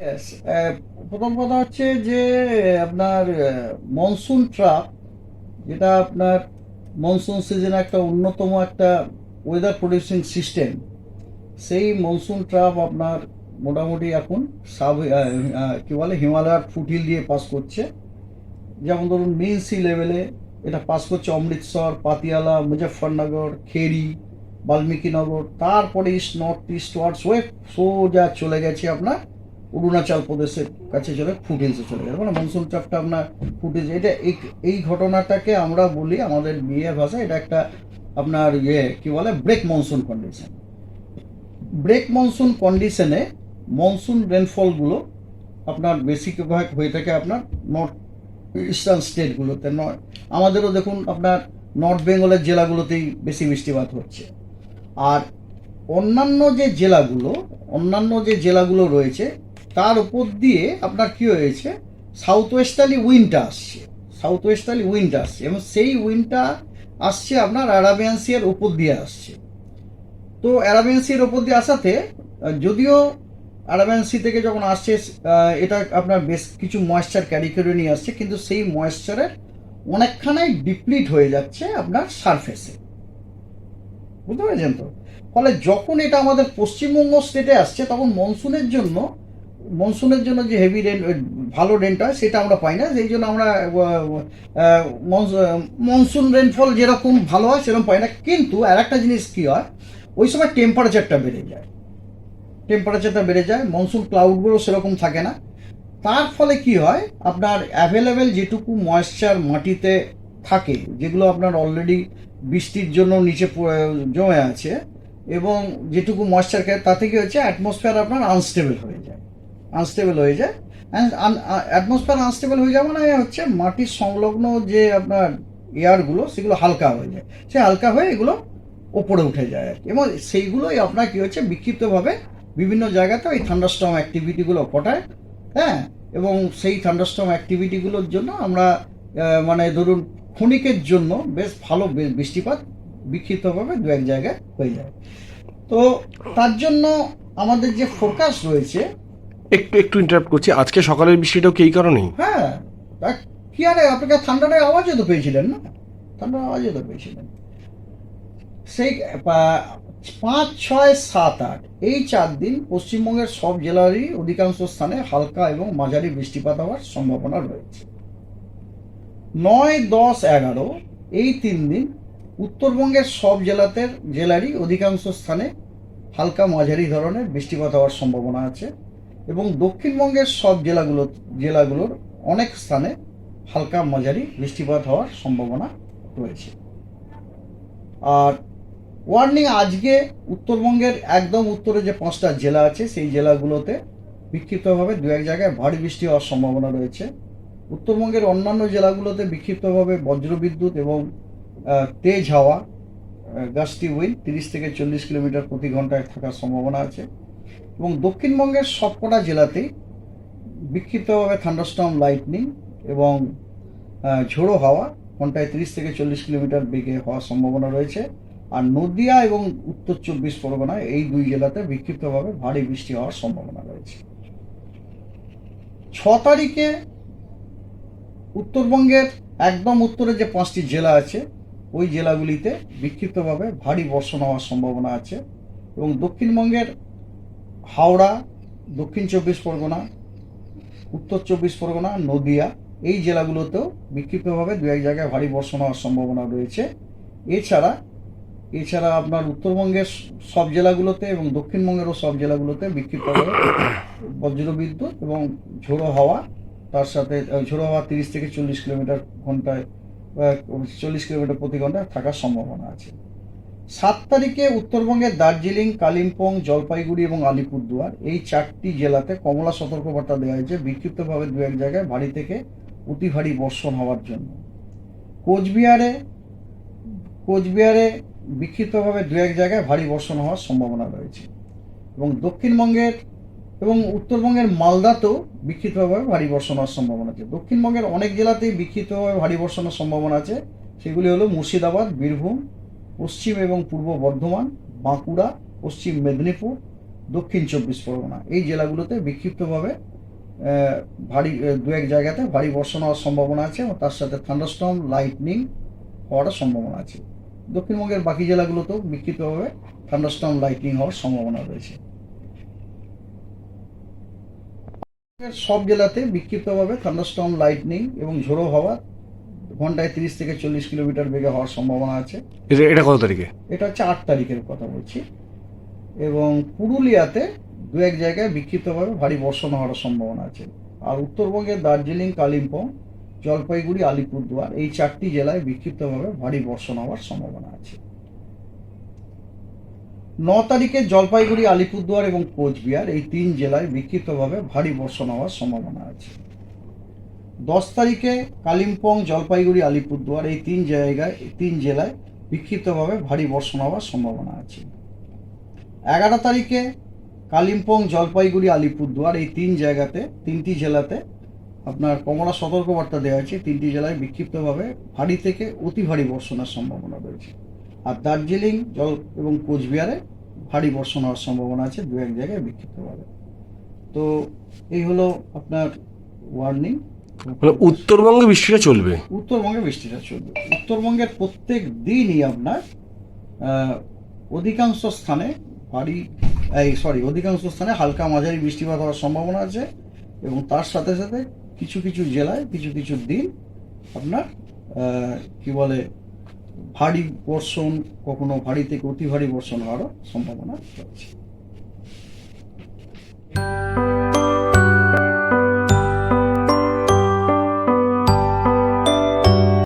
Yes, প্রথম কথা হচ্ছে যে আপনার মনসুন ট্রাপ, যেটা আপনার মনসুন সিজনে একটা অন্যতম একটা ওয়েদার প্রডিউসিং সিস্টেম। সেই মনসুন ট্রাপ আপনার মোটামুটি এখন কি বলে হিমালয়ার ফুটহিল দিয়ে পাস করছে। যেমন ধরুন মেন সি লেভেলে এটা পাস করছে অমৃতসর, পাতিয়ালা, মুজফ্ফরনগর, খেরি, বাল্মীকিনগর, তারপরে ইস্ট নর্থ ইস্ট ওয়ার্ডস হয়ে সোজা চলে গেছে আপনার অরুণাচল প্রদেশের কাছে চলে ফুটহিলসে চলে গেছে, মানে মনসুন ট্রাপটা আপনার ফুটেজ। এটা এই ঘটনাটাকে আমরা বলি আমাদের বিয়ে ভাষায়, এটা একটা আপনার কি বলে break monsoon condition. Break monsoon কন্ডিশনে মনসুন রেনফলগুলো আপনার বেশিরভাগ হয়ে থাকে আপনার নর্থ ইস্টার্ন স্টেটগুলোতে নয়। আমাদেরও দেখুন আপনার নর্থ বেঙ্গলের জেলাগুলোতেই বেশি বৃষ্টিপাত হচ্ছে। আর অন্যান্য যে জেলাগুলো রয়েছে তার উপর দিয়ে আপনার কি হয়েছে, সাউথ ওয়েস্টার্লি উইন্ড আসছে এবং সেই উইন্ডটা আসছে আপনার অ্যারাবিয়ান সির উপর দিয়ে আসছে। তো অ্যারাবিয়ান সির ওপর দিয়ে আসাতে যদিও অ্যারাবিয়ান সি থেকে যখন আসছে এটা আপনার বেশ কিছু ময়েশ্চার ক্যারি করে নিয়ে আসছে, কিন্তু সেই ময়েশ্চারের অনেকখানাই ডিপ্লিট হয়ে যাচ্ছে আপনার সারফেসে। বুঝতে পেরেছেন তো? ফলে যখন এটা আমাদের পশ্চিমবঙ্গ স্টেটে আসছে তখন মনসুনের জন্য যে হেভি রেন, ভালো রেনটা সেটা আমরা পাই না। সেই জন্য আমরা মনসুন রেনফল যেরকম ভালো হয় সেরকম পাই না। কিন্তু আর একটা জিনিস কি হয়, ওই সময় টেম্পারেচারটা বেড়ে যায়, মনসুন ক্লাউডগুলো সেরকম থাকে না। তার ফলে কি হয়, আপনার অ্যাভেলেবেল যেটুকু ময়েশ্চার মাটিতে থাকে, যেগুলো আপনার অলরেডি বৃষ্টির জন্য নিচে জমে আছে, এবং যেটুকু ময়েশ্চার খায় তাতে কি হচ্ছে, অ্যাটমসফিয়ার আপনার আনস্টেবল হয়ে যায়। অ্যাটমসফিয়ার আনস্টেবল হয়ে যাওয়া মানে হচ্ছে মাটির সংলগ্ন যে আপনার এয়ারগুলো সেগুলো হালকা হয়ে যায়, সে হালকা হয়ে এগুলো ওপরে উঠে যায় আর কি। এবং সেইগুলোই আপনার কি হচ্ছে, বিক্ষিপ্তভাবে বিভিন্ন জায়গাতে ওই থান্ডারস্টর্ম অ্যাক্টিভিটিগুলো ঘটায়। হ্যাঁ, এবং সেই থান্ডারস্টর্ম অ্যাক্টিভিটিগুলোর জন্য আমরা মানে ধরুন ক্ষণিকের জন্য বেশ ভালো বৃষ্টিপাত বিক্ষিপ্তভাবে দু এক জায়গায় হয়ে যায়। তো তার জন্য আমাদের যে ফোরকাস্ট রয়েছে। একটু একটু ইন্টারাপ্ট করছি, আজকে সকালের বৃষ্টিটাও কি এই কারণেই? হ্যাঁ, কি আরে আপনাকে থান্ডারের আওয়াজও তো পেয়েছিলেন না? থান্ডারের আওয়াজও তো পেয়েছিলেন। সেই 5, 6, 7, 8 এই 4 দিন পশ্চিমবঙ্গের সব জেলারই অধিকাংশ স্থানে হালকা এবং মাঝারি বৃষ্টিপাত হওয়ার সম্ভাবনা রয়েছে। 9, 10, 11 এই 3 দিন উত্তরবঙ্গের সব জেলারই অধিকাংশ স্থানে হালকা মাঝারি ধরনের বৃষ্টিপাত হওয়ার সম্ভাবনা আছে, এবং দক্ষিণবঙ্গের সব জেলাগুলোর অনেক স্থানে হালকা মাঝারি বৃষ্টিপাত হওয়ার সম্ভাবনা রয়েছে। আর ওয়ার্নিং, আজকে উত্তরবঙ্গের একদম উত্তরে যে 5টা জেলা আছে সেই জেলাগুলোতে বিক্ষিপ্তভাবে দু এক জায়গায় ভারী বৃষ্টি হওয়ার সম্ভাবনা রয়েছে। উত্তরবঙ্গের অন্যান্য জেলাগুলোতে বিক্ষিপ্তভাবে বজ্রবিদ্যুৎ এবং তেজ হাওয়া, গাস্টি উইন্ড 30 থেকে 40 কিলোমিটার প্রতি ঘন্টায় থাকার সম্ভাবনা আছে। এবং দক্ষিণবঙ্গের সবকটা জেলাতেই বিক্ষিপ্তভাবে থান্ডারস্টর্ম, লাইটনিং এবং ঝোড়ো হাওয়া ঘন্টায় 30 থেকে 40 কিলোমিটার বেগে হওয়ার সম্ভাবনা রয়েছে। আর নদিয়া এবং উত্তর 24 পরগনা এই 2 জেলাতে বিক্ষিপ্তভাবে ভারী বৃষ্টি হওয়ার সম্ভাবনা রয়েছে। 6 তারিখে উত্তরবঙ্গের একদম উত্তরে যে 5টি জেলা আছে ওই জেলাগুলিতে বিক্ষিপ্তভাবে ভারী বর্ষণ হওয়ার সম্ভাবনা আছে। এবং দক্ষিণবঙ্গের হাওড়া, দক্ষিণ 24 পরগনা, উত্তর 24 পরগনা, নদিয়া এই জেলাগুলোতেও বিক্ষিপ্তভাবে দু এক জায়গায় ভারী বর্ষণ হওয়ার সম্ভাবনা রয়েছে। এছাড়া এছাড়া আপনার উত্তরবঙ্গের সব জেলাগুলোতে এবং দক্ষিণবঙ্গেরও সব জেলাগুলোতে বিক্ষিপ্তভাবে বজ্রবিদ্যুৎ এবং ঝোড়ো হাওয়া, তার সাথে ঝোড়ো হাওয়া 30 থেকে 40 কিলোমিটার ঘন্টায়, 40 কিলোমিটার প্রতি ঘন্টায় থাকার সম্ভাবনা আছে। 7 তারিখে উত্তরবঙ্গের দার্জিলিং, কালিম্পং, জলপাইগুড়ি এবং আলিপুরদুয়ার এই 4টি জেলাতে কমলা সতর্কবার্তা দেওয়া হয়েছে বিক্ষিপ্তভাবে দু এক জায়গায় ভারী থেকে অতি ভারী বর্ষণ হওয়ার জন্য। কোচবিহারে বিক্ষিপ্তভাবে দু এক জায়গায় ভারী বর্ষণ হওয়ার সম্ভাবনা রয়েছে। এবং দক্ষিণবঙ্গের এবং উত্তরবঙ্গের মালদাতেও বিক্ষিপ্তভাবে ভারী বর্ষণ হওয়ার সম্ভাবনা আছে। দক্ষিণবঙ্গের অনেক জেলাতেই বিক্ষিপ্তভাবে ভারী বর্ষণের সম্ভাবনা আছে, সেগুলি হলো মুর্শিদাবাদ, বীরভূম, পশ্চিম এবং পূর্ব বর্ধমান, বাঁকুড়া, পশ্চিম মেদিনীপুর, দক্ষিণ 24 পরগনা এই জেলাগুলোতে বিক্ষিপ্তভাবে ভারী দু এক জায়গাতে ভারী বর্ষণ হওয়ার সম্ভাবনা আছে এবং তার সাথে থান্ডারস্টর্ম লাইটনিং হওয়ার সম্ভাবনা আছে। দক্ষিণবঙ্গের বাকি জেলাগুলোতেও বিক্ষিপ্তভাবে থান্ডারস্টর্ম লাইটনিং হওয়ার সম্ভাবনা রয়েছে। সব জেলাতে বিক্ষিপ্তভাবে থান্ডারস্টর্ম লাইটনিং এবং ঝোড়ো হাওয়া ঘন্টায় 30 থেকে 40 কিলোমিটার বেগে হওয়ার সম্ভাবনা আছে। এটা কত তারিখে? এটা হচ্ছে 8 তারিখের কথা বলছি। এবং পুরুলিয়াতে দু এক জায়গায় বিক্ষিপ্তভাবে ভারী বর্ষণ হওয়ার সম্ভাবনা আছে। আর উত্তরবঙ্গের দার্জিলিং, কালিম্পং, জলপাইগুড়ি, আলিপুরদুয়ার এই 4টি জেলায় বিক্ষিপ্তভাবে ভারী বর্ষণ হওয়ার সম্ভাবনা আছে। 9 তারিখে জলপাইগুড়ি, আলিপুরদুয়ার এবং কোচবিহার এই 3 জেলায় বিক্ষিপ্তভাবে ভারী বর্ষণ হওয়ার সম্ভাবনা আছে। 10 তারিখে কালিম্পং, জলপাইগুড়ি, আলিপুরদুয়ার এই 3 জেলায় বিক্ষিপ্তভাবে ভারী বর্ষণ হওয়ার সম্ভাবনা আছে। 11 তারিখে কালিম্পং, জলপাইগুড়ি, আলিপুরদুয়ার এই 3টি জেলাতে আপনার কমলা সতর্কবার্তা দেওয়া হয়েছে। 3টি জেলায় বিক্ষিপ্তভাবে ভারী থেকে অতি ভারী বর্ষণের সম্ভাবনা রয়েছে। আর দার্জিলিং এবং কোচবিহারে ভারী বর্ষণ হওয়ার সম্ভাবনা আছে দু এক জায়গায় বিক্ষিপ্তভাবে। তো এই হলো আপনার ওয়ার্নিং। উত্তরবঙ্গে বৃষ্টিটা চলবে? উত্তরবঙ্গে বৃষ্টিটা চলবে। উত্তরবঙ্গের প্রত্যেক দিনই আপনার অধিকাংশ স্থানে অধিকাংশ স্থানে হালকা মাঝারি বৃষ্টিপাত হওয়ার সম্ভাবনা আছে এবং তার সাথে সাথে কিছু কিছু জেলায় কিছু দিন আপনার কি বলে ভারী বর্ষণ, কখনো ভারী থেকে অতি ভারী বর্ষণ হওয়ারও সম্ভাবনা রয়েছে।